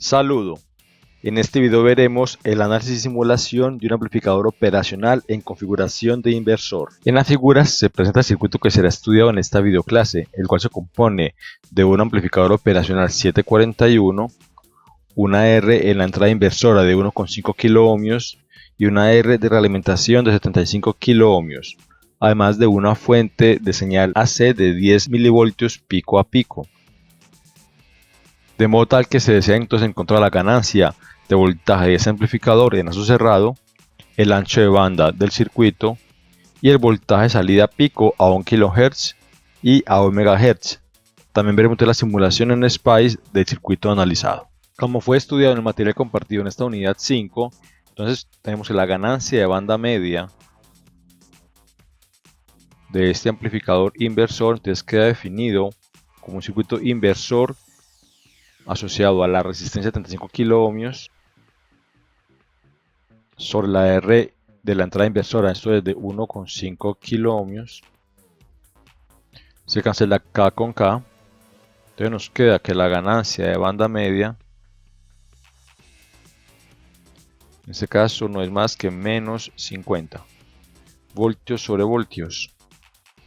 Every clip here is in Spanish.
Saludo. En este video veremos el análisis y simulación de un amplificador operacional en configuración de inversor. En las figuras se presenta el circuito que será estudiado en esta videoclase, el cual se compone de un amplificador operacional 741, una R en la entrada inversora de 1,5 kΩ y una R de realimentación de 75 kΩ, además de una fuente de señal AC de 10 mV pico a pico. De modo tal que se desea entonces encontrar la ganancia de voltaje de ese amplificador en aso cerrado, el ancho de banda del circuito y el voltaje salida pico a 1 kHz y a 1 MHz. También veremos la simulación en SPICE del circuito analizado. Como fue estudiado en el material compartido en esta unidad 5, entonces tenemos que la ganancia de banda media de este amplificador inversor entonces queda definido como un circuito inversor asociado a la resistencia de 75 kΩ sobre la R de la entrada inversora, esto es de 1,5 kΩ. Se cancela K con K, entonces nos queda que la ganancia de banda media en este caso no es más que menos 50 voltios sobre voltios,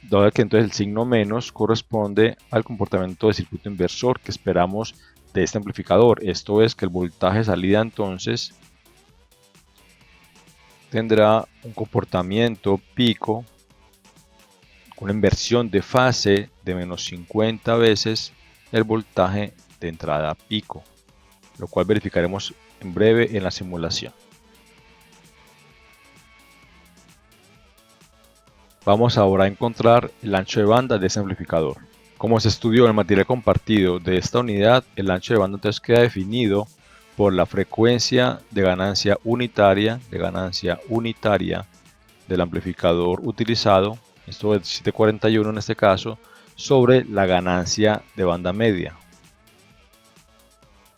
dado que entonces el signo menos corresponde al comportamiento del circuito inversor que esperamos de este amplificador. Esto es que el voltaje salida entonces tendrá un comportamiento pico, una inversión de fase de menos 50 veces el voltaje de entrada pico, lo cual verificaremos en breve en la simulación. Vamos ahora a encontrar el ancho de banda de ese amplificador. Como se estudió en el material compartido de esta unidad, el ancho de banda entonces queda definido por la frecuencia de ganancia unitaria del amplificador utilizado, esto es 741 en este caso, sobre la ganancia de banda media.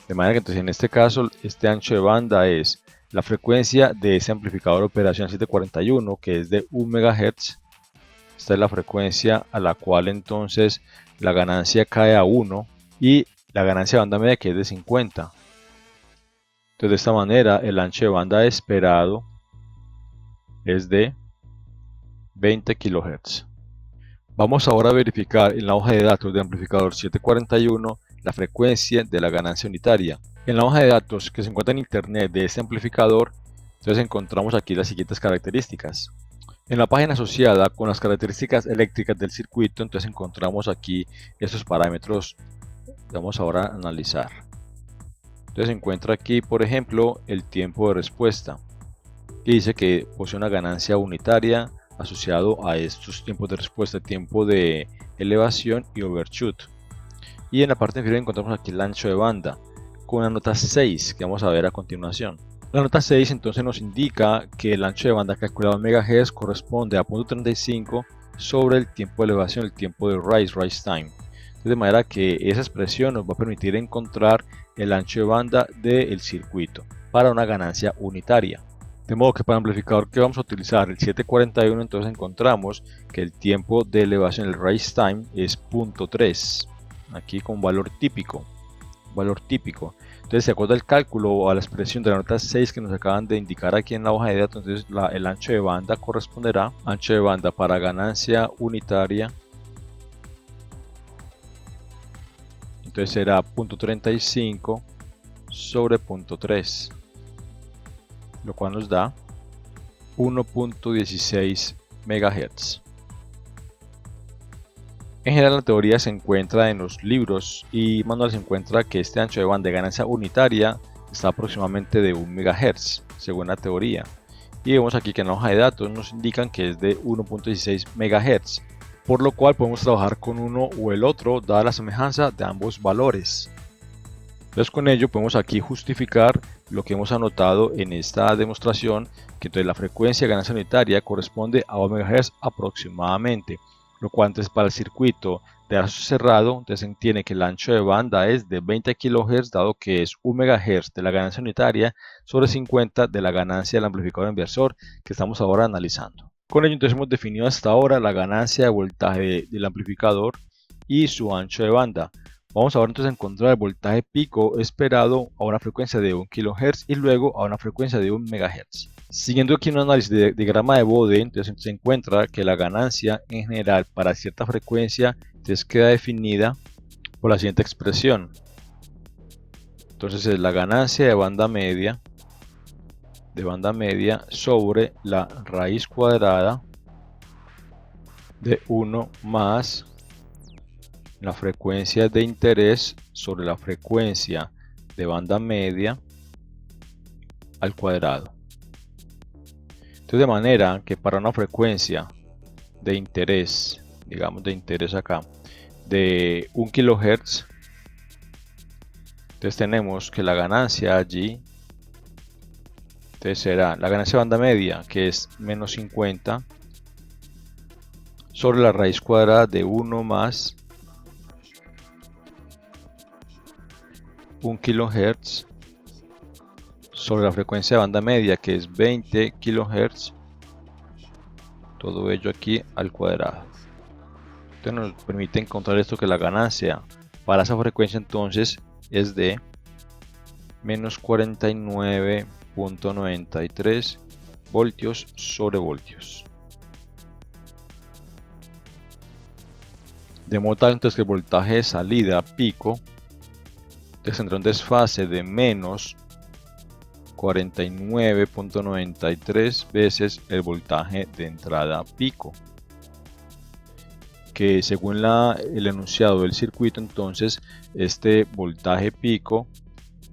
De manera que entonces en este caso este ancho de banda es la frecuencia de ese amplificador operacional 741, que es de 1 MHz. Esta es la frecuencia a la cual entonces la ganancia cae a 1 y la ganancia de banda media que es de 50. Entonces de esta manera el ancho de banda esperado es de 20 kHz. Vamos ahora a verificar en la hoja de datos del amplificador 741 la frecuencia de la ganancia unitaria. En la hoja de datos que se encuentra en internet de este amplificador, entonces encontramos aquí las siguientes características. En la página asociada con las características eléctricas del circuito, entonces encontramos aquí estos parámetros que vamos ahora a analizar. Entonces se encuentra aquí, por ejemplo, el tiempo de respuesta, que dice que posee una ganancia unitaria asociado a estos tiempos de respuesta, tiempo de elevación y overshoot. Y en la parte inferior encontramos aquí el ancho de banda, con la nota 6 que vamos a ver a continuación. La nota 6 entonces nos indica que el ancho de banda calculado en MHz corresponde a 0.35 sobre el tiempo de elevación, el tiempo de rise time. De manera que esa expresión nos va a permitir encontrar el ancho de banda del circuito para una ganancia unitaria. De modo que para el amplificador que vamos a utilizar, el 741, entonces encontramos que el tiempo de elevación, el rise time, es 0.3, aquí con valor típico. Entonces, de acuerdo al cálculo o a la expresión de la nota 6 que nos acaban de indicar aquí en la hoja de datos, entonces el ancho de banda corresponderá, ancho de banda para ganancia unitaria, entonces será 0.35 sobre 0.3, lo cual nos da 1.16 MHz. En general la teoría se encuentra en los libros y manuales, se encuentra que este ancho de banda de ganancia unitaria está aproximadamente de 1 MHz, según la teoría. Y vemos aquí que en la hoja de datos nos indican que es de 1.16 MHz, por lo cual podemos trabajar con uno o el otro, dada la semejanza de ambos valores. Entonces con ello podemos aquí justificar lo que hemos anotado en esta demostración, que entonces la frecuencia de ganancia unitaria corresponde a 1 MHz aproximadamente, lo cual entonces para el circuito de aso cerrado, entonces se entiende que el ancho de banda es de 20 kHz, dado que es 1 MHz de la ganancia unitaria sobre 50 de la ganancia del amplificador inversor que estamos ahora analizando. Con ello entonces hemos definido hasta ahora la ganancia de voltaje del amplificador y su ancho de banda. Vamos ahora entonces a encontrar el voltaje pico esperado a una frecuencia de 1 kHz y luego a una frecuencia de 1 MHz. Siguiendo aquí un análisis de diagrama de Bode, entonces se encuentra que la ganancia en general para cierta frecuencia entonces queda definida por la siguiente expresión. Entonces es la ganancia de banda media sobre la raíz cuadrada de 1 más la frecuencia de interés sobre la frecuencia de banda media al cuadrado. Entonces, de manera que para una frecuencia de interés, digamos de interés acá, de 1 kHz, entonces tenemos que la ganancia allí entonces será la ganancia de banda media, que es menos 50, sobre la raíz cuadrada de 1 más 1 kHz sobre la frecuencia de banda media, que es 20 kHz, todo ello aquí al cuadrado. Entonces nos permite encontrar esto, que la ganancia para esa frecuencia entonces es de menos 49.93 voltios sobre voltios. De modo tal entonces que el voltaje de salida pico tendrá un desfase de menos 49.93 veces el voltaje de entrada pico, que según el enunciado del circuito, entonces este voltaje pico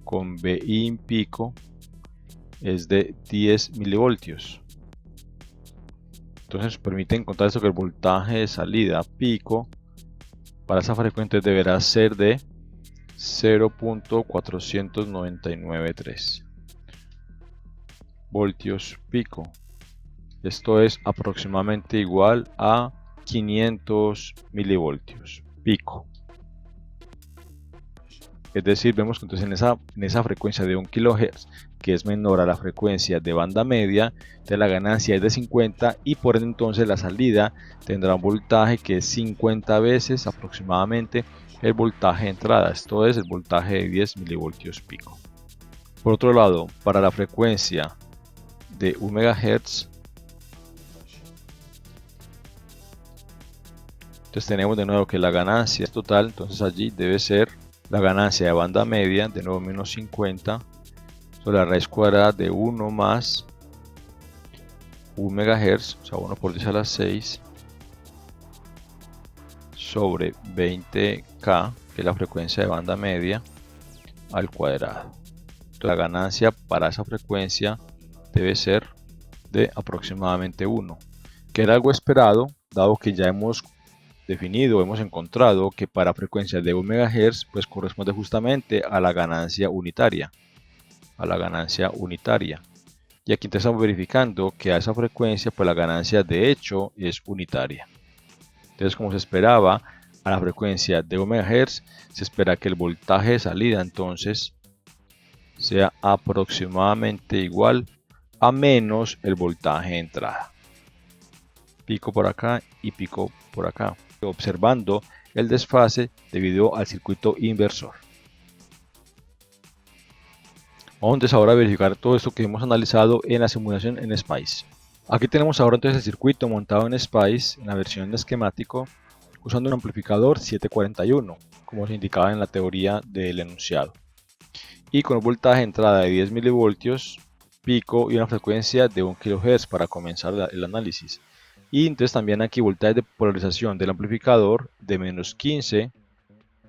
con Vin pico es de 10 milivoltios. Entonces permite encontrar esto, que el voltaje de salida pico para esa frecuencia deberá ser de 0.4993 voltios pico. Esto es aproximadamente igual a 500 milivoltios pico. Es decir, vemos que entonces en esa frecuencia de 1 kHz, que es menor a la frecuencia de banda media, de la ganancia es de 50 y por ende entonces la salida tendrá un voltaje que es 50 veces aproximadamente el voltaje de entrada. Esto es el voltaje de 10 milivoltios pico. Por otro lado, para la frecuencia de 1 MHz, entonces tenemos de nuevo que la ganancia es total, entonces allí debe ser la ganancia de banda media, de nuevo menos 50, sobre la raíz cuadrada de 1 más 1 MHz, o sea 1 por 10 a la 6, sobre 20K, que es la frecuencia de banda media, al cuadrado. Entonces la ganancia para esa frecuencia debe ser de aproximadamente 1, que era algo esperado, dado que ya hemos definido, hemos encontrado que para frecuencias de 1 MHz pues corresponde justamente a la ganancia unitaria. Y aquí estamos verificando que a esa frecuencia pues la ganancia de hecho es unitaria. Entonces, como se esperaba, a la frecuencia de 1 MHz se espera que el voltaje de salida entonces sea aproximadamente igual a menos el voltaje de entrada. Pico por acá y pico por acá, observando el desfase debido al circuito inversor. Vamos entonces ahora a verificar todo esto que hemos analizado en la simulación en SPICE. Aquí tenemos ahora entonces el circuito montado en SPICE en la versión de esquemático usando un amplificador 741, como se indicaba en la teoría del enunciado, y con un voltaje de entrada de 10 milivoltios pico y una frecuencia de 1 kHz para comenzar el análisis. Y entonces también aquí voltaje de polarización del amplificador de menos 15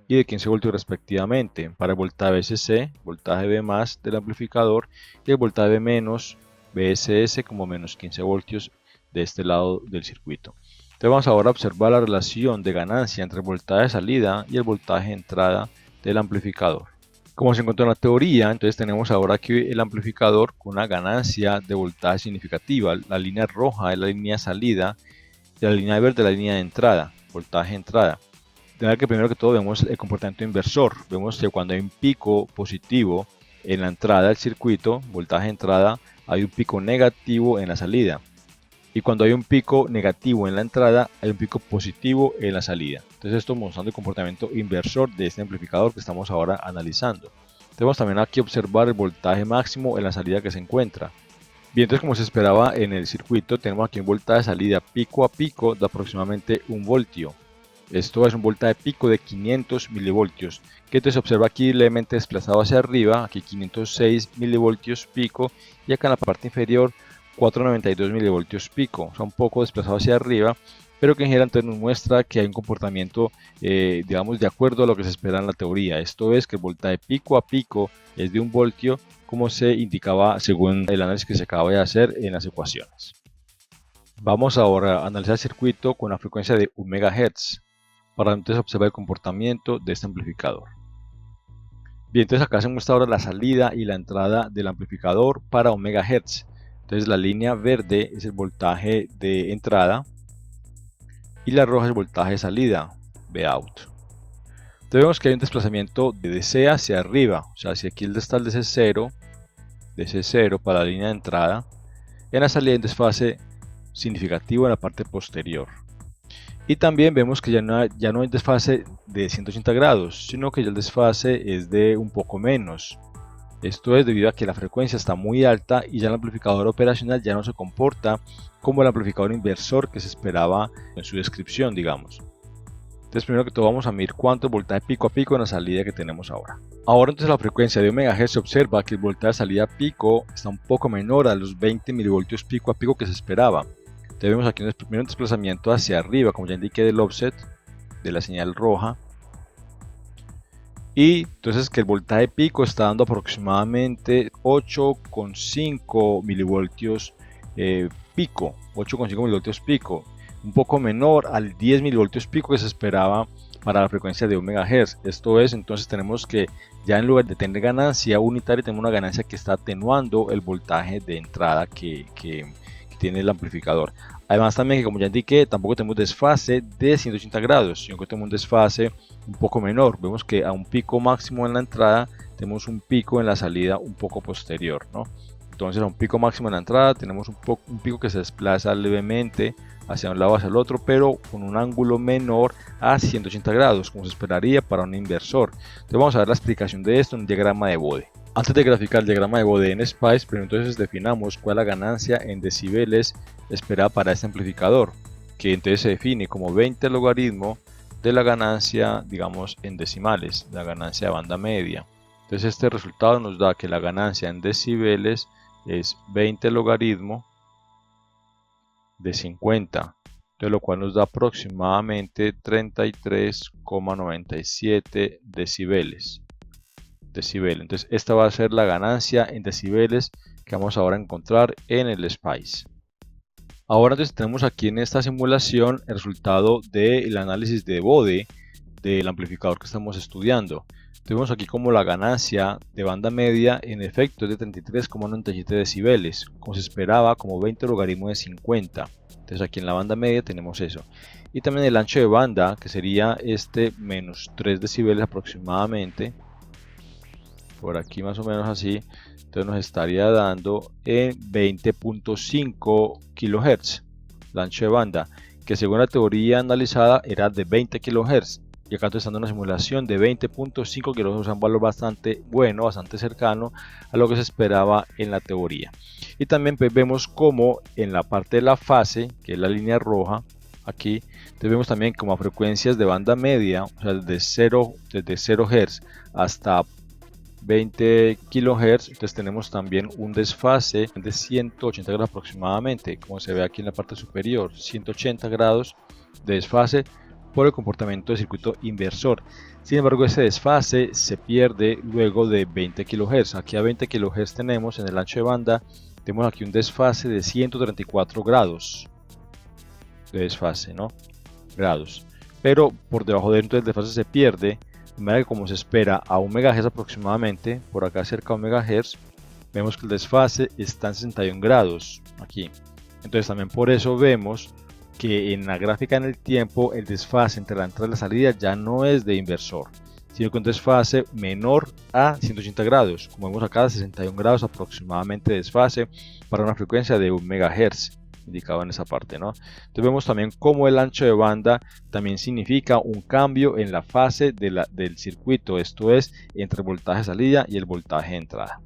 y de 15 voltios respectivamente para el voltaje VCC, voltaje V más del amplificador, y el voltaje V menos VSS como menos 15 voltios de este lado del circuito. Entonces vamos ahora a observar la relación de ganancia entre el voltaje de salida y el voltaje de entrada del amplificador. Como se encontró en la teoría, entonces tenemos ahora aquí el amplificador con una ganancia de voltaje significativa. La línea roja es la línea de salida y la línea verde es la línea de entrada, voltaje de entrada. De manera que primero que todo vemos el comportamiento inversor. Vemos que cuando hay un pico positivo en la entrada del circuito, voltaje de entrada, hay un pico negativo en la salida. y cuando hay un pico negativo en la entrada, hay un pico positivo en la salida. Entonces esto mostrando el comportamiento inversor de este amplificador que estamos ahora analizando. Tenemos también aquí observar el voltaje máximo en la salida que se encuentra. Bien, entonces como se esperaba en el circuito, tenemos aquí un voltaje de salida pico a pico de aproximadamente 1 voltio. Esto es un voltaje pico de 500 milivoltios, que entonces se observa aquí levemente desplazado hacia arriba, aquí 506 milivoltios pico, y acá en la parte inferior 492 milivoltios pico, o sea, un poco desplazado hacia arriba, pero que en general entonces nos muestra que hay un comportamiento, digamos, de acuerdo a lo que se espera en la teoría. Esto es que el voltaje pico a pico es de 1 voltio, como se indicaba según el análisis que se acaba de hacer en las ecuaciones. Vamos ahora a analizar el circuito con la frecuencia de 1 MHz, para entonces observar el comportamiento de este amplificador. Bien, entonces acá se muestra ahora la salida y la entrada del amplificador para 1 MHz. Entonces la línea verde es el voltaje de entrada y la roja es el voltaje de salida, Vout. Entonces vemos que hay un desplazamiento de DC hacia arriba, o sea, si aquí está el DC0 para la línea de entrada, en la salida hay un desfase significativo en la parte posterior. Y también vemos que ya no hay desfase de 180 grados, sino que ya el desfase es de un poco menos. Esto es debido a que la frecuencia está muy alta y ya el amplificador operacional ya no se comporta como el amplificador inversor que se esperaba en su descripción, digamos. Entonces primero que todo vamos a medir cuánto es el voltaje pico a pico en la salida que tenemos ahora. Ahora entonces la frecuencia de 1 MHz se observa que el voltaje de salida pico está un poco menor a los 20 milivoltios pico a pico que se esperaba. Entonces vemos aquí un desplazamiento hacia arriba, como ya indiqué, del offset de la señal roja. Y entonces que el voltaje pico está dando aproximadamente 8,5 milivoltios pico, 8,5 milivoltios pico, un poco menor al 10 milivoltios pico que se esperaba para la frecuencia de 1 MHz. Esto es, entonces tenemos que ya en lugar de tener ganancia unitaria, tenemos una ganancia que está atenuando el voltaje de entrada que tiene el amplificador. Además también que como ya indiqué, tampoco tenemos desfase de 180 grados, sino que tenemos un desfase un poco menor. Vemos que a un pico máximo en la entrada tenemos un pico en la salida un poco posterior, ¿no? Entonces a un pico máximo en la entrada tenemos un pico que se desplaza levemente hacia un lado hacia el otro, pero con un ángulo menor a 180 grados, como se esperaría para un inversor. Entonces vamos a ver la explicación de esto en un diagrama de Bode. Antes de graficar el diagrama de Bode en SPICE, pero entonces definamos cuál es la ganancia en decibeles esperada para este amplificador, que entonces se define como 20 logaritmo de la ganancia, digamos, en decimales, la ganancia de banda media. Entonces este resultado nos da que la ganancia en decibeles es 20 logaritmo de 50, de lo cual nos da aproximadamente 33,97 decibeles. Entonces esta va a ser la ganancia en decibeles que vamos ahora a encontrar en el SPICE. Ahora entonces tenemos aquí en esta simulación el resultado del análisis de Bode del amplificador que estamos estudiando. Tenemos aquí como la ganancia de banda media en efecto es de 33,97 decibeles, como se esperaba, como 20 logaritmo de 50. Entonces aquí en la banda media tenemos eso. Y también el ancho de banda, que sería este menos 3 decibeles aproximadamente, por aquí más o menos así. Entonces nos estaría dando en 20.5 kHz el ancho de banda, que según la teoría analizada era de 20 kHz. Y acá estoy estando en una simulación de 20.5 kHz, o sea, un valor bastante bueno, bastante cercano a lo que se esperaba en la teoría. Y también pues, vemos como en la parte de la fase, que es la línea roja, aquí, entonces vemos también como a frecuencias de banda media, o sea, desde 0 Hz hasta 20 kHz, entonces tenemos también un desfase de 180 grados aproximadamente, como se ve aquí en la parte superior, 180 grados de desfase por el comportamiento del circuito inversor. Sin embargo, ese desfase se pierde luego de 20 kHz. Aquí a 20 kHz tenemos en el ancho de banda, tenemos aquí un desfase de 134 grados de desfase, ¿no? Grados. Pero por debajo de él, entonces el desfase se pierde, de manera que como se espera a 1 MHz aproximadamente, por acá cerca de 1 MHz, vemos que el desfase está en 61 grados aquí. Entonces también por eso vemos que en la gráfica en el tiempo el desfase entre la entrada y la salida ya no es de inversor, sino que un desfase menor a 180 grados, como vemos acá 61 grados aproximadamente de desfase para una frecuencia de 1 MHz indicado en esa parte, ¿no? Entonces vemos también cómo el ancho de banda también significa un cambio en la fase del circuito, esto es, entre el voltaje salida y el voltaje de entrada.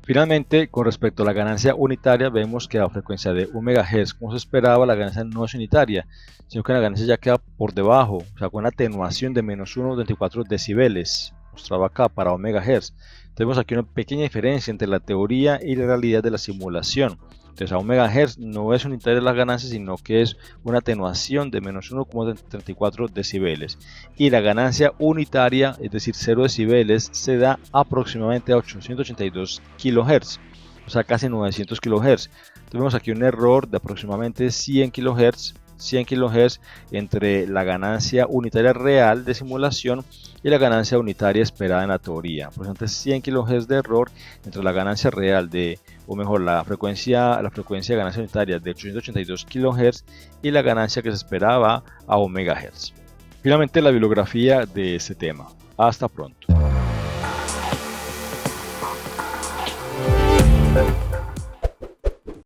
Finalmente, con respecto a la ganancia unitaria, vemos que a frecuencia de 1 MHz, como se esperaba, la ganancia no es unitaria, sino que la ganancia ya queda por debajo, o sea, con una atenuación de menos 1,24 decibeles, mostrado acá para 1 MHz. Tenemos aquí una pequeña diferencia entre la teoría y la realidad de la simulación. Entonces, a 1 MHz no es unitaria la ganancia, sino que es una atenuación de menos 1,34 decibeles. Y la ganancia unitaria, es decir, 0 decibeles, se da aproximadamente a 882 kHz, o sea, casi 900 kHz. Tenemos aquí un error de aproximadamente 100 kHz entre la ganancia unitaria real de simulación y la ganancia unitaria esperada en la teoría. Por ejemplo, 100 kHz de error entre la ganancia real o mejor, la frecuencia de ganancia unitaria de 882 kHz y la ganancia que se esperaba a 1 MHz. Finalmente, la bibliografía de este tema. Hasta pronto.